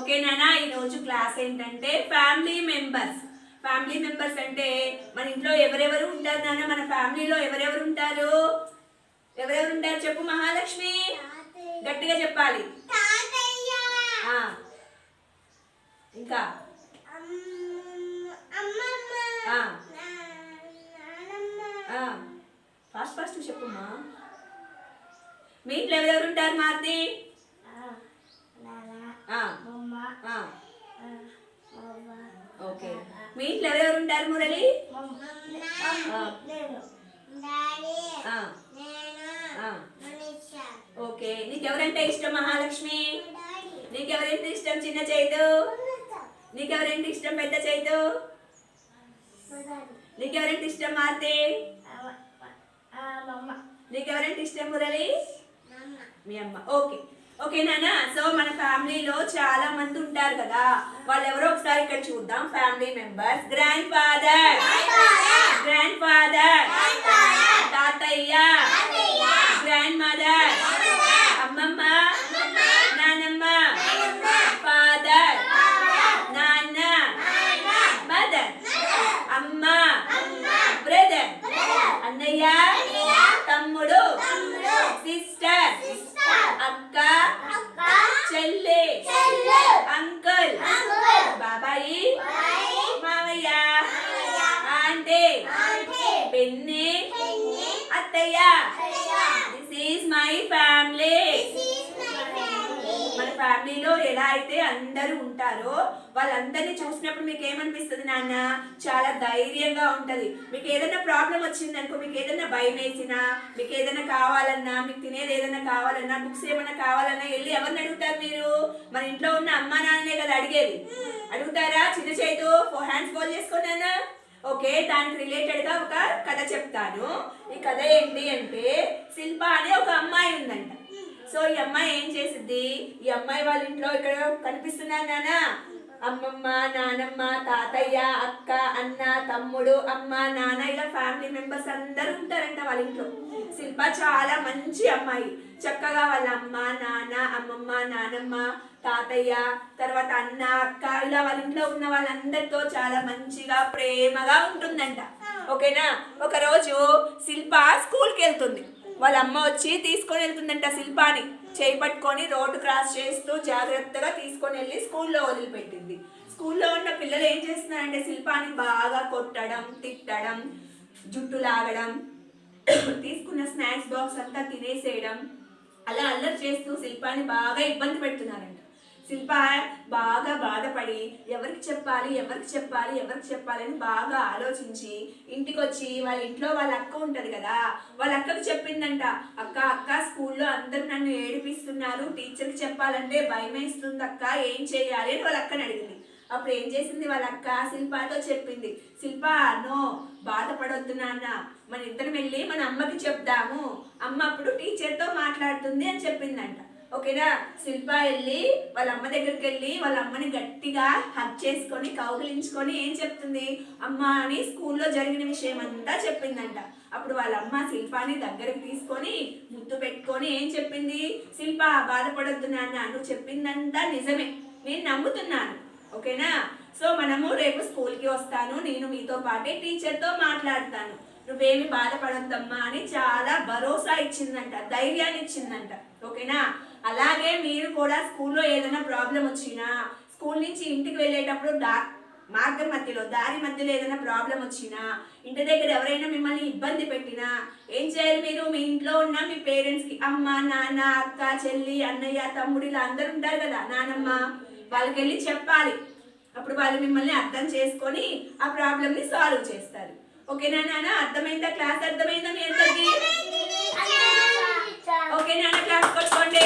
Okay నానా, ఈరోజు class ఏంటంటే ఫ్యామిలీ మెంబర్స్. ఫ్యామిలీ మెంబర్స్ అంటే మన ఇంట్లో ఎవరెవరు ఉంటారు నాన్న? మన ఫ్యామిలీలో ఎవరెవరు ఉంటారు? ఎవరెవరు ఉంటారు చెప్పు మహాలక్ష్మి, గట్టిగా చెప్పాలి. ఇంకా ఫాస్ట్ ఫాస్ట్ చెప్పమ్మా. మీ ఇంట్లో ఎవరెవరు ఉంటారు మారుతి? ఓకే, మీ ఇంట్లో ఎవరెవరు ఉంటారు మురళి? ఓకే, నీకెవరంటే ఇష్టం మహాలక్ష్మి? నీకెవరంటే ఇష్టం చిన్న చైతు? నీకెవరంటే ఇష్టం పెద్ద చైతు? నీకెవరంటే ఇష్టం మారుతి? నీకెవరంటే ఇష్టం మురళి? మీ అమ్మ. ఓకే ఓకే నాన్న. సో మన ఫ్యామిలీలో చాలా మంది ఉంటారు కదా, వాళ్ళు ఎవరో ఒకసారి ఇక్కడ చూద్దాం. Family members: grand father, grand father, తాతయ్య, గ్రాండ్ మదర్, అమ్మమ్మ, నానమ్మ, ఫాదర్, నాన్న, మదర్, అమ్మ, బ్రదర్, అన్నయ్య, తమ్ముడు, సిస్టర్, అక్క, చెల్లి, అంకుల్, బాబాయి, మావయ్య, ఆంటీ, పిన్ని, అత్తయ్య. This is my family. మన ఫ్యామిలీలో ఎలా అయితే అందరూ ఉంటారో వాళ్ళందరినీ చూసినప్పుడు మీకు ఏమనిపిస్తుంది నాన్న? చాలా ధైర్యంగా ఉంటది. మీకు ఏదైనా ప్రాబ్లం వచ్చింది అనుకో, మీకు ఏదైనా భయం వేసినా, మీకు ఏదైనా కావాలన్నా, మీకు తినేది ఏదైనా కావాలన్నా, బుక్స్ ఏమైనా కావాలన్నా వెళ్ళి ఎవరిని అడుగుతారు మీరు? మన ఇంట్లో ఉన్న అమ్మా నాన్ననే కదా అడిగేది. అడుగుతారా? చిన్న చేతు హ్యాండ్స్ ఫోల్డ్ చేసుకున్నానా? ఓకే, దానికి రిలేటెడ్ గా ఒక కథ చెప్తాను. ఈ కథ ఏంటి అంటే, శిల్ప అనే ఒక అమ్మాయి ఉందంట. సో ఈ అమ్మాయి ఏం చేసిద్ది? ఈ అమ్మాయి వాళ్ళ ఇంట్లో ఇక్కడ కనిపిస్తున్నారు నాన్న, అమ్మమ్మ, నానమ్మ, తాతయ్య, అక్క, అన్న, తమ్ముడు, అమ్మ, నాన్న, ఇలా ఫ్యామిలీ మెంబర్స్ అందరూ ఉంటారంట వాళ్ళ ఇంట్లో. శిల్ప చాలా మంచి అమ్మాయి. చక్కగా వాళ్ళ అమ్మ, నాన్న, అమ్మమ్మ, నానమ్మ, తాతయ్య, తర్వాత అన్న, అక్క, ఇలా వాళ్ళ ఇంట్లో ఉన్న వాళ్ళందరితో చాలా మంచిగా ప్రేమగా ఉంటుందంట. ఓకేనా? ఒకరోజు శిల్ప స్కూల్కి వెళ్తుంది. వాళ్ళ అమ్మ వచ్చి తీసుకొని వెళ్తుందంట శిల్పాని. చేయి పట్టుకొని రోడ్డు క్రాస్ చేస్తూ జాగ్రత్తగా తీసుకొని వెళ్ళి స్కూల్లో వదిలిపెట్టింది. స్కూల్లో ఉన్న పిల్లలు ఏం చేస్తున్నారంటే శిల్పాని బాగా కొట్టడం, తిట్టడం, జుట్టు లాగడం, తీసుకున్న స్నాక్స్ బాక్స్ అంతా తినేసేయడం, అలా అల్లరి చేస్తూ శిల్పాని బాగా ఇబ్బంది పెడుతున్నారంట. శిల్ప బాగా బాధపడి ఎవరికి చెప్పాలి అని బాగా ఆలోచించి ఇంటికి వచ్చి వాళ్ళ ఇంట్లో వాళ్ళ అక్క ఉంటుంది కదా, వాళ్ళ అక్కకి చెప్పిందంట. అక్క స్కూల్లో అందరూ నన్ను ఏడిపిస్తున్నారు, టీచర్కి చెప్పాలంటే భయం వేస్తుంది అక్క, ఏం చేయాలి అని వాళ్ళ అక్కని అడిగింది. అప్పుడు ఏం చేసింది వాళ్ళ అక్క? శిల్పతో చెప్పింది. శిల్ప, నో, బాధపడొద్దు నాన్న, మన ఇద్దరం వెళ్ళి మన అమ్మకి చెప్దాము, అమ్మ అప్పుడు టీచర్తో మాట్లాడుతుంది అని చెప్పిందంట. ఓకేనా? శిల్ప వెళ్ళి వాళ్ళ అమ్మ దగ్గరికి వెళ్ళి వాళ్ళ అమ్మని గట్టిగా హగ్ చేసుకొని కౌగిలించుకొని ఏం చెప్తుంది? అమ్మ అని స్కూల్లో జరిగిన విషయం అంతా చెప్పిందంట. అప్పుడు వాళ్ళ అమ్మ శిల్పాని దగ్గరికి తీసుకొని ముద్దు పెట్టుకొని ఏం చెప్పింది? శిల్ప, బాధపడొద్దు నాన్న, నువ్వు చెప్పిందంతా నిజమే, నేను నమ్ముతున్నాను. ఓకేనా? సో మనము రేపు స్కూల్కి వస్తాను, నేను మీతో పాటే టీచర్తో మాట్లాడతాను, నువ్వేమి బాధపడొద్దమ్మా అని చాలా భరోసా ఇచ్చిందంట, ధైర్యాన్ని ఇచ్చిందంట. ఓకేనా? అలాగే మీరు కూడా స్కూల్లో ఏదైనా ప్రాబ్లం వచ్చినా, స్కూల్ నుంచి ఇంటికి వెళ్ళేటప్పుడు దారి మధ్యలో ఏదైనా ప్రాబ్లం వచ్చినా, ఇంటి దగ్గర ఎవరైనా మిమ్మల్ని ఇబ్బంది పెట్టినా ఏం చేయాలి మీరు? మీ ఇంట్లో ఉన్న మీ పేరెంట్స్కి, అమ్మ, నాన్న, అక్క, చెల్లి, అన్నయ్య, తమ్ముడు, ఇలా అందరు ఉంటారు కదా, నానమ్మ, వాళ్ళకి వెళ్ళి చెప్పాలి. అప్పుడు వాళ్ళు మిమ్మల్ని అర్థం చేసుకొని ఆ ప్రాబ్లమ్ని సాల్వ్ చేస్తారు. ఓకేనా నాన్న? అర్థమైందా? క్లాస్ అర్థమైందా మీ అందరికీ? ఓకే నాన్న, క్లాస్ కొట్టుకోండి.